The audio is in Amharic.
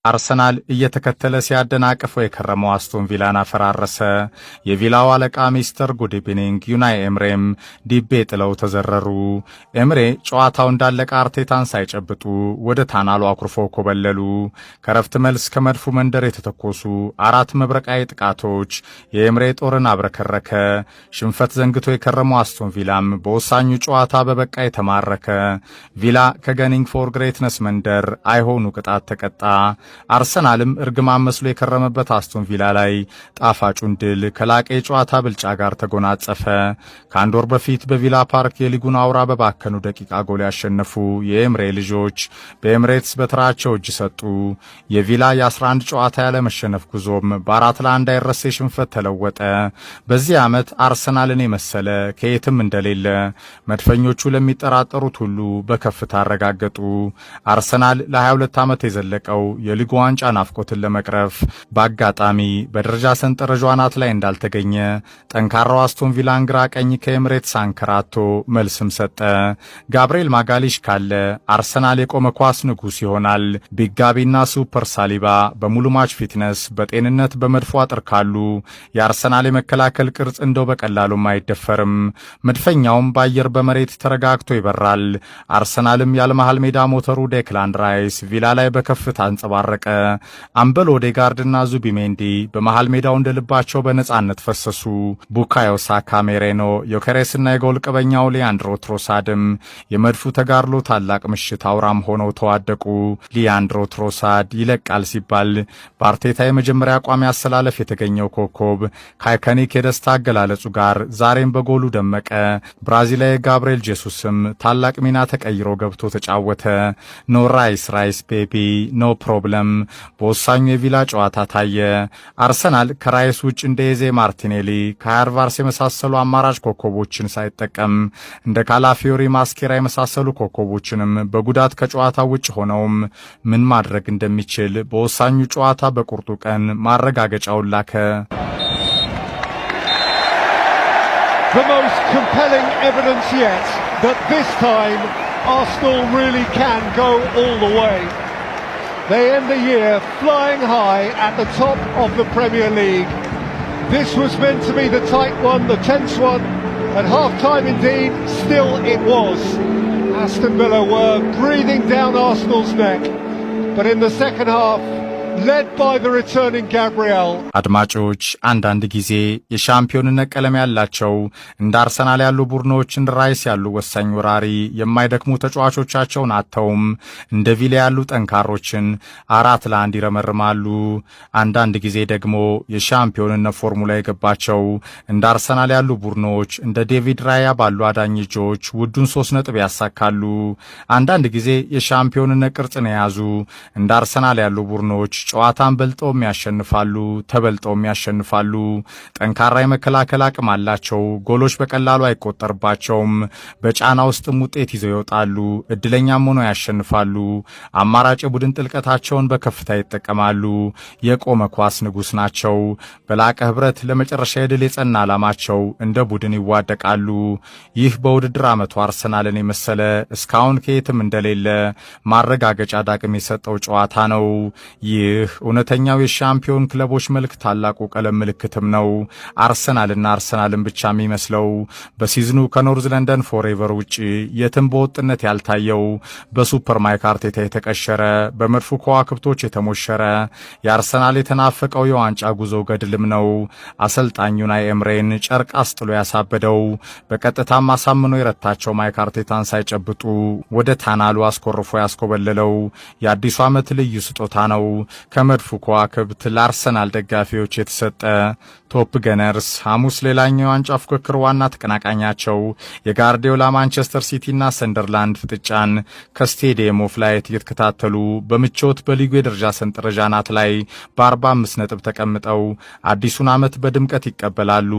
አርሰናል እየተከተለ ሲያደናቅፈው የከረመው አስቶን ቪላን አፈራረሰ። የቪላው አለቃ ሚስተር ጉድ ኢቭኒንግ ዩናይ ኤምሬም ዲቤ ጥለው ተዘረሩ። ኤምሬ ጨዋታው እንዳለቀ አርቴታን ሳይጨብጡ ወደ ታናሉ አኩርፈው ኮበለሉ። ከረፍት መልስ ከመድፉ መንደር የተተኮሱ 4 መብረቃዊ ጥቃቶች የኤምሬ ጦርን አብረከረከ። ሽንፈት ዘንግቶ የከረመው አስቶን ቪላም በወሳኙ ጨዋታ በበቃ የተማረከ። ቪላ ከገኒንግ ፎር ግሬትነስ መንደር አይሆኑ ቅጣት ተቀጣ። አርሰናልም እርግማን መስሎ የከረመበት አስቶን ቪላ ላይ ጣፋጩን ድል ከላቀ የጨዋታ ብልጫ ጋር ተጎናጸፈ። ከአንድ ወር በፊት በቪላ ፓርክ የሊጉን አውራ በባከኑ ደቂቃ ጎል ያሸነፉ የኤምሬ ልጆች በኤምሬትስ በተራቸው እጅ ሰጡ። የቪላ የ11 ጨዋታ ያለ መሸነፍ ጉዞም በ4-1 አይረሴ ሽንፈት ተለወጠ። በዚህ ዓመት አርሰናልን የመሰለ ከየትም እንደሌለ መድፈኞቹ ለሚጠራጠሩት ሁሉ በከፍታ አረጋገጡ። አርሰናል ለ22 ዓመት የዘለቀው የሊጉ ዋንጫ ናፍቆትን ለመቅረፍ በአጋጣሚ በደረጃ ሰንጠረዡ አናት ላይ እንዳልተገኘ ጠንካራው አስቶን ቪላን ግራ ቀኝ ከኤምሬትስ አንከራቶ መልስም ሰጠ። ጋብርኤል ማጋሊሽ ካለ አርሰናል የቆመ ኳስ ንጉስ ይሆናል። ቢጋቢና ሱፐር ሳሊባ በሙሉ ማች ፊትነስ በጤንነት በመድፎ አጥር ካሉ የአርሰናል የመከላከል ቅርጽ እንደው በቀላሉም አይደፈርም። መድፈኛውም በአየር በመሬት ተረጋግቶ ይበራል። አርሰናልም ያለመሃል ሜዳ ሞተሩ ዴክላን ራይስ ቪላ ላይ በከፍታ አንጸባረቀ። አምበል ኦዴጋርድና ዙቢሜንዲ በመሃል ሜዳው እንደልባቸው በነጻነት ፈሰሱ። ቡካዮ ሳካ፣ ሜሬኖ፣ ዮኬሬስና የጎል ቀበኛው ሊያንድሮ ትሮሳድም የመድፉ ተጋድሎ ታላቅ ምሽት አውራም ሆነው ተዋደቁ። ሊያንድሮ ትሮሳድ ይለቃል ሲባል በአርቴታ የመጀመሪያ ቋሚ አሰላለፍ የተገኘው ኮከብ ከአይኮኒክ የደስታ አገላለጹ ጋር ዛሬም በጎሉ ደመቀ። ብራዚላዊ ጋብርኤል ጄሱስም ታላቅ ሚና ተቀይሮ ገብቶ ተጫወተ። ኖ ራይስ ራይስ ቤቢ ኖ ፕሮብለም በወሳኙ የቪላ ጨዋታ ታየ። አርሰናል ከራይስ ውጭ እንደ ኤዜ ማርቲኔሊ ከሃርቫርስ የመሳሰሉ አማራጭ ኮከቦችን ሳይጠቀም እንደ ካላፊዮሪ ማስኬራ የመሳሰሉ ኮከቦችንም በጉዳት ከጨዋታ ውጭ ሆነውም ምን ማድረግ እንደሚችል በወሳኙ ጨዋታ በቁርጡ ቀን ማረጋገጫውን ላከ። The most compelling evidence yet that this time Arsenal really can go all the way. They end the year flying high at the top of the Premier League. This was meant to be the tight one, the tense one. At half-time indeed, still it was. Aston Villa were breathing down Arsenal's neck. But in the second half, led by the returning Gabriel. አድማጮች አንዳንድ ጊዜ የሻምፒዮንነት ቀለም ያላቸው እንደ አርሰናል ያሉ ቡድኖች እንደ ራይስ ያሉ ወሳኝ ወራሪ የማይደክሙ ተጫዋቾቻቸውን አጥተውም እንደ ቪላ ያሉ ጠንካሮችን 4-1 ይረመርማሉ። አንዳንድ ጊዜ ደግሞ የሻምፒዮንነት ፎርሙላ የገባቸው እንደ አርሰናል ያሉ ቡድኖች እንደ ዴቪድ ራያ ባሉ አዳኝ እጆች ውዱን 3 ነጥብ ያሳካሉ። አንዳንድ ጊዜ የሻምፒዮንነት ቅርጽን የያዙ እንደ አርሰናል ያሉ ቡድኖች ጨዋታን በልጠውም ያሸንፋሉ፣ ተበልጠውም ያሸንፋሉ። ጠንካራ የመከላከል አቅም አላቸው። ጎሎች በቀላሉ አይቆጠርባቸውም። በጫና ውስጥም ውጤት ይዘው ይወጣሉ። እድለኛም ሆነው ያሸንፋሉ። አማራጭ የቡድን ጥልቀታቸውን በከፍታ ይጠቀማሉ። የቆመ ኳስ ንጉስ ናቸው። በላቀ ህብረት ለመጨረሻ የድል የጸና ዓላማቸው እንደ ቡድን ይዋደቃሉ። ይህ በውድድር ዓመቱ አርሰናልን የመሰለ እስካሁን ከየትም እንደሌለ ማረጋገጫ ዳግም የሰጠው ጨዋታ ነው። ይህ እውነተኛው የሻምፒዮን ክለቦች መልክ ታላቁ ቀለም ምልክትም ነው። አርሰናልን ብቻ የሚመስለው በሲዝኑ ከኖርዝ ለንደን ፎሬቨር ውጪ የትም በወጥነት ያልታየው በሱፐር ማይክ አርቴታ የተቀሸረ በመድፉ ከዋክብቶች የተሞሸረ የአርሰናል የተናፈቀው የዋንጫ ጉዞ ገድልም ነው። አሰልጣኝ ዩናይ ኤምሬን ጨርቅ አስጥሎ ያሳበደው በቀጥታም አሳምኖ የረታቸው ማይክ አርቴታን ሳይጨብጡ ወደ ታናሉ አስኮርፎ ያስኮበለለው የአዲሱ ዓመት ልዩ ስጦታ ነው። ከመድፉ ከዋክብት ለአርሰናል ደጋፊዎች የተሰጠ ቶፕ ገነርስ ሐሙስ ሌላኛው የዋንጫ ፉክክር ዋና ተቀናቃኛቸው የጋርዲዮላ ማንቸስተር ሲቲና ሰንደርላንድ ፍጥጫን ከስቴዲየም ኦፍ ላይት እየተከታተሉ በምቾት በሊጉ የደረጃ ሰንጠረዥ አናት ላይ በ45 ነጥብ ተቀምጠው አዲሱን ዓመት በድምቀት ይቀበላሉ።